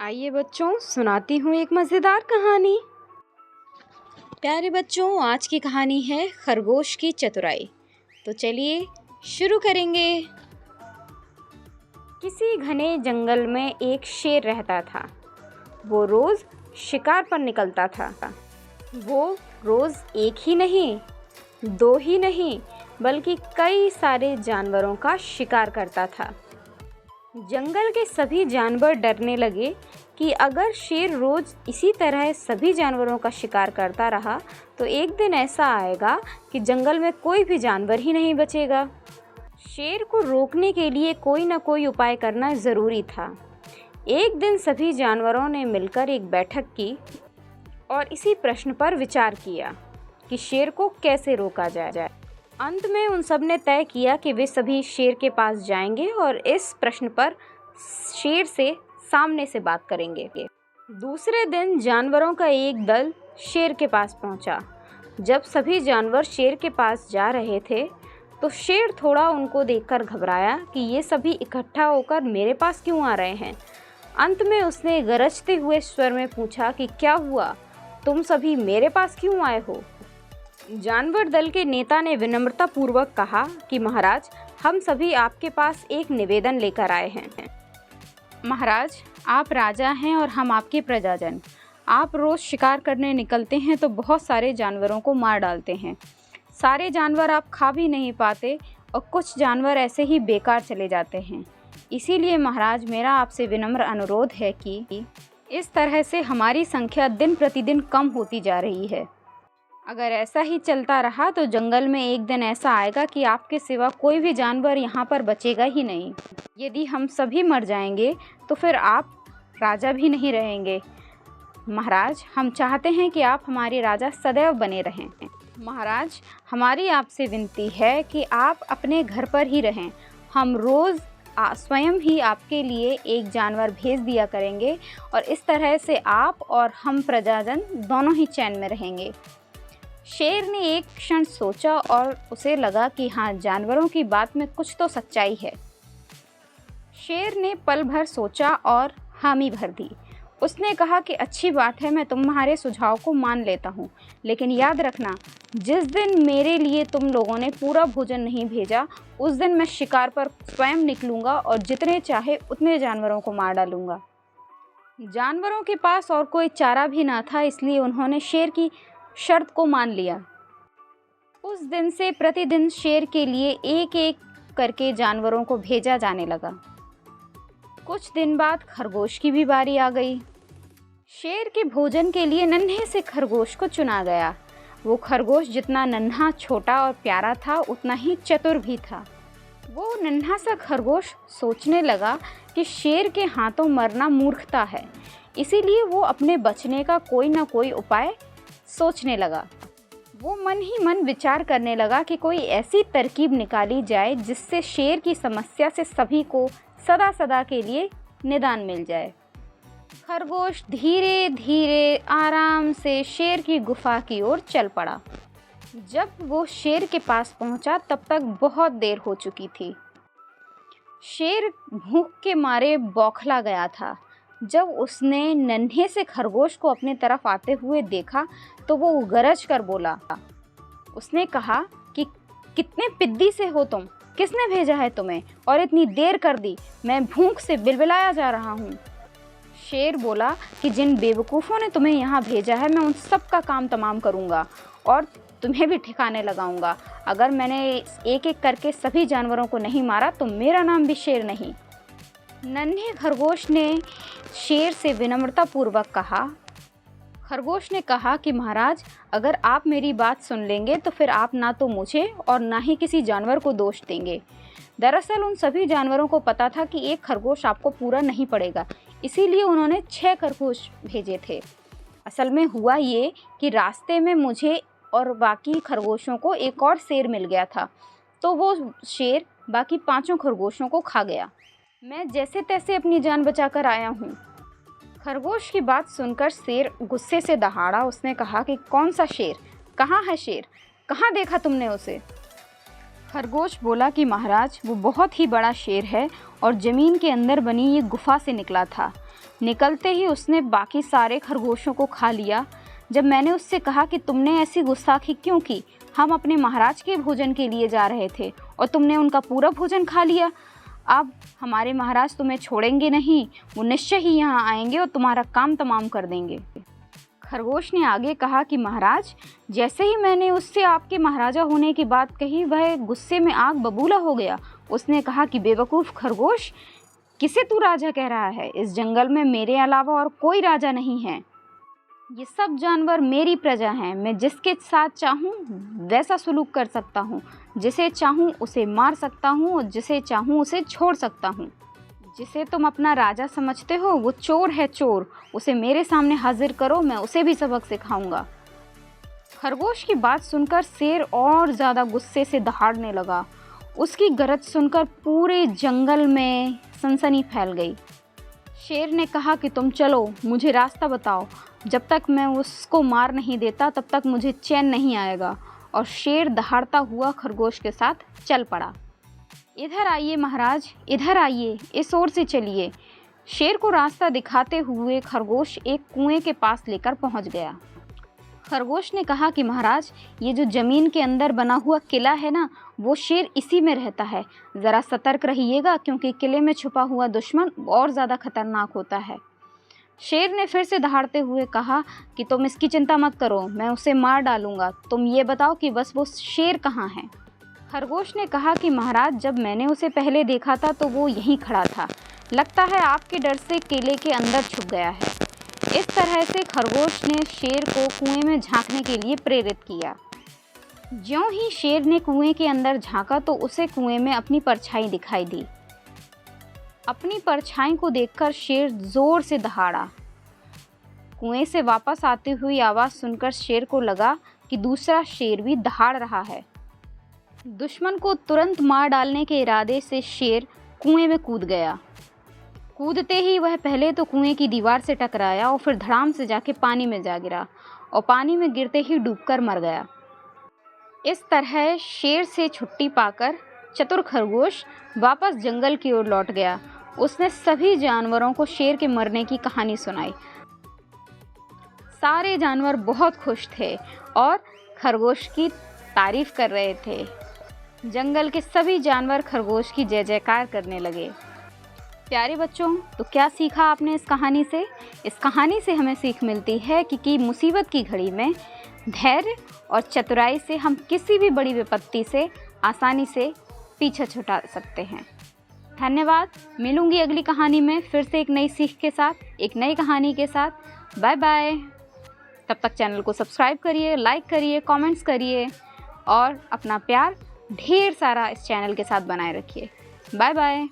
आइए बच्चों, सुनाती हूँ एक मज़ेदार कहानी। प्यारे बच्चों, आज की कहानी है खरगोश की चतुराई। तो चलिए शुरू करेंगे। किसी घने जंगल में एक शेर रहता था। वो रोज़ शिकार पर निकलता था। वो रोज़ एक ही नहीं, दो ही नहीं, बल्कि कई सारे जानवरों का शिकार करता था। जंगल के सभी जानवर डरने लगे कि अगर शेर रोज़ इसी तरह सभी जानवरों का शिकार करता रहा तो एक दिन ऐसा आएगा कि जंगल में कोई भी जानवर ही नहीं बचेगा। शेर को रोकने के लिए कोई न कोई उपाय करना ज़रूरी था। एक दिन सभी जानवरों ने मिलकर एक बैठक की और इसी प्रश्न पर विचार किया कि शेर को कैसे रोका जाए। अंत में उन सब ने तय किया कि वे सभी शेर के पास जाएंगे और इस प्रश्न पर शेर से सामने से बात करेंगे। दूसरे दिन जानवरों का एक दल शेर के पास पहुंचा। जब सभी जानवर शेर के पास जा रहे थे तो शेर थोड़ा उनको देखकर घबराया कि ये सभी इकट्ठा होकर मेरे पास क्यों आ रहे हैं। अंत में उसने गरजते हुए स्वर में पूछा कि क्या हुआ, तुम सभी मेरे पास क्यों आए हो। जानवर दल के नेता ने विनम्रता पूर्वक कहा कि महाराज, हम सभी आपके पास एक निवेदन लेकर आए हैं। महाराज, आप राजा हैं और हम आपके प्रजाजन। आप रोज़ शिकार करने निकलते हैं तो बहुत सारे जानवरों को मार डालते हैं। सारे जानवर आप खा भी नहीं पाते और कुछ जानवर ऐसे ही बेकार चले जाते हैं। इसीलिए महाराज, मेरा आपसे विनम्र अनुरोध है कि इस तरह से हमारी संख्या दिन प्रतिदिन कम होती जा रही है। अगर ऐसा ही चलता रहा तो जंगल में एक दिन ऐसा आएगा कि आपके सिवा कोई भी जानवर यहाँ पर बचेगा ही नहीं। यदि हम सभी मर जाएंगे तो फिर आप राजा भी नहीं रहेंगे। महाराज, हम चाहते हैं कि आप हमारे राजा सदैव बने रहें। महाराज, हमारी आपसे विनती है कि आप अपने घर पर ही रहें। हम रोज़ स्वयं ही आपके लिए एक जानवर भेज दिया करेंगे और इस तरह से आप और हम प्रजाजन दोनों ही चैन में रहेंगे। शेर ने एक क्षण सोचा और उसे लगा कि हाँ, जानवरों की बात में कुछ तो सच्चाई है। शेर ने पल भर सोचा और हामी भर दी। उसने कहा कि अच्छी बात है, मैं तुम्हारे सुझाव को मान लेता हूँ, लेकिन याद रखना, जिस दिन मेरे लिए तुम लोगों ने पूरा भोजन नहीं भेजा उस दिन मैं शिकार पर स्वयं निकलूँगा और जितने चाहे उतने जानवरों को मार डालूँगा। जानवरों के पास और कोई चारा भी ना था, इसलिए उन्होंने शेर की शर्त को मान लिया। उस दिन से प्रतिदिन शेर के लिए एक एक करके जानवरों को भेजा जाने लगा। कुछ दिन बाद खरगोश की भी बारी आ गई। शेर के भोजन के लिए नन्हे से खरगोश को चुना गया। वो खरगोश जितना नन्हा, छोटा और प्यारा था, उतना ही चतुर भी था। वो नन्हा सा खरगोश सोचने लगा कि शेर के हाथों मरना मूर्खता है, इसीलिए वो अपने बचने का कोई ना कोई उपाय सोचने लगा। वो मन ही मन विचार करने लगा कि कोई ऐसी तरकीब निकाली जाए जिससे शेर की समस्या से सभी को सदा सदा के लिए निदान मिल जाए। खरगोश धीरे धीरे आराम से शेर की गुफा की ओर चल पड़ा। जब वो शेर के पास पहुंचा तब तक बहुत देर हो चुकी थी। शेर भूख के मारे बौखला गया था। जब उसने नन्हे से खरगोश को अपनी तरफ आते हुए देखा तो वो गरज कर बोला। उसने कहा कि कितने पिद्दी से हो तुम, किसने भेजा है तुम्हें और इतनी देर कर दी, मैं भूख से बिलबिलाया जा रहा हूँ। शेर बोला कि जिन बेवकूफ़ों ने तुम्हें यहाँ भेजा है मैं उन सब का काम तमाम करूँगा और तुम्हें भी ठिकाने लगाऊंगा। अगर मैंने एक एक करके सभी जानवरों को नहीं मारा तो मेरा नाम भी शेर नहीं। नन्हे खरगोश ने शेर से विनम्रता पूर्वक कहा। खरगोश ने कहा कि महाराज, अगर आप मेरी बात सुन लेंगे तो फिर आप ना तो मुझे और ना ही किसी जानवर को दोष देंगे। दरअसल उन सभी जानवरों को पता था कि एक खरगोश आपको पूरा नहीं पड़ेगा, इसीलिए उन्होंने 6 खरगोश भेजे थे। असल में हुआ ये कि रास्ते में मुझे और बाकी खरगोशों को एक और शेर मिल गया था, तो वो शेर बाकी 5 खरगोशों को खा गया। मैं जैसे तैसे अपनी जान बचाकर आया हूँ। खरगोश की बात सुनकर शेर गुस्से से दहाड़ा। उसने कहा कि कौन सा शेर, कहाँ है शेर, कहाँ देखा तुमने उसे। खरगोश बोला कि महाराज, वो बहुत ही बड़ा शेर है और ज़मीन के अंदर बनी ये गुफा से निकला था। निकलते ही उसने बाकी सारे खरगोशों को खा लिया। जब मैंने उससे कहा कि तुमने ऐसी गुस्ताखी क्यों की, हम अपने महाराज के भोजन के लिए जा रहे थे और तुमने उनका पूरा भोजन खा लिया। अब हमारे महाराज तुम्हें छोड़ेंगे नहीं, वो निश्चय ही यहाँ आएंगे और तुम्हारा काम तमाम कर देंगे। खरगोश ने आगे कहा कि महाराज, जैसे ही मैंने उससे आपके महाराजा होने की बात कही, वह गुस्से में आग बबूला हो गया। उसने कहा कि बेवकूफ़ खरगोश, किसे तू राजा कह रहा है? इस जंगल में मेरे अलावा और कोई राजा नहीं है। ये सब जानवर मेरी प्रजा हैं। मैं जिसके साथ चाहूँ वैसा सलूक कर सकता हूँ, जिसे चाहूँ उसे मार सकता हूँ और जिसे चाहूँ उसे छोड़ सकता हूँ। जिसे तुम अपना राजा समझते हो वो चोर है, चोर। उसे मेरे सामने हाजिर करो, मैं उसे भी सबक सिखाऊंगा। खरगोश की बात सुनकर शेर और ज़्यादा गुस्से से दहाड़ने लगा। उसकी गरज सुनकर पूरे जंगल में सनसनी फैल गई। शेर ने कहा कि तुम चलो, मुझे रास्ता बताओ। जब तक मैं उसको मार नहीं देता तब तक मुझे चैन नहीं आएगा। और शेर दहाड़ता हुआ खरगोश के साथ चल पड़ा। इधर आइए महाराज, इधर आइए, इस ओर से चलिए। शेर को रास्ता दिखाते हुए खरगोश एक कुएं के पास लेकर पहुंच गया। खरगोश ने कहा कि महाराज, ये जो ज़मीन के अंदर बना हुआ किला है ना, वो शेर इसी में रहता है। ज़रा सतर्क रहिएगा, क्योंकि किले में छुपा हुआ दुश्मन और ज़्यादा खतरनाक होता है। शेर ने फिर से दहाड़ते हुए कहा कि तुम इसकी चिंता मत करो, मैं उसे मार डालूंगा। तुम ये बताओ कि बस वो शेर कहाँ है? खरगोश ने कहा कि महाराज, जब मैंने उसे पहले देखा था तो वो यहीं खड़ा था। लगता है आपके डर से किले के अंदर छुप गया है। इस तरह से खरगोश ने शेर को कुएं में झांकने के लिए प्रेरित किया। ज्यों ही शेर ने कुएं के अंदर झांका तो उसे कुएं में अपनी परछाई दिखाई दी। अपनी परछाई को देखकर शेर जोर से दहाड़ा। कुएं से वापस आती हुई आवाज़ सुनकर शेर को लगा कि दूसरा शेर भी दहाड़ रहा है। दुश्मन को तुरंत मार डालने के इरादे से शेर कुएं में कूद गया। कूदते ही वह पहले तो कुएं की दीवार से टकराया और फिर धड़ाम से जाके पानी में जा गिरा और पानी में गिरते ही डूबकर मर गया। इस तरह शेर से छुट्टी पाकर चतुर खरगोश वापस जंगल की ओर लौट गया। उसने सभी जानवरों को शेर के मरने की कहानी सुनाई। सारे जानवर बहुत खुश थे और खरगोश की तारीफ कर रहे थे। जंगल के सभी जानवर खरगोश की जय जयकार करने लगे। प्यारे बच्चों, तो क्या सीखा आपने इस कहानी से? इस कहानी से हमें सीख मिलती है कि मुसीबत की घड़ी में धैर्य और चतुराई से हम किसी भी बड़ी विपत्ति से आसानी से पीछा छुड़ा सकते हैं। धन्यवाद। मिलूंगी अगली कहानी में फिर से एक नई सीख के साथ, एक नई कहानी के साथ। Bye bye. तब तक चैनल को सब्सक्राइब करिए, लाइक करिए, कमेंट्स करिए और अपना प्यार ढेर सारा इस चैनल के साथ बनाए रखिए। Bye bye.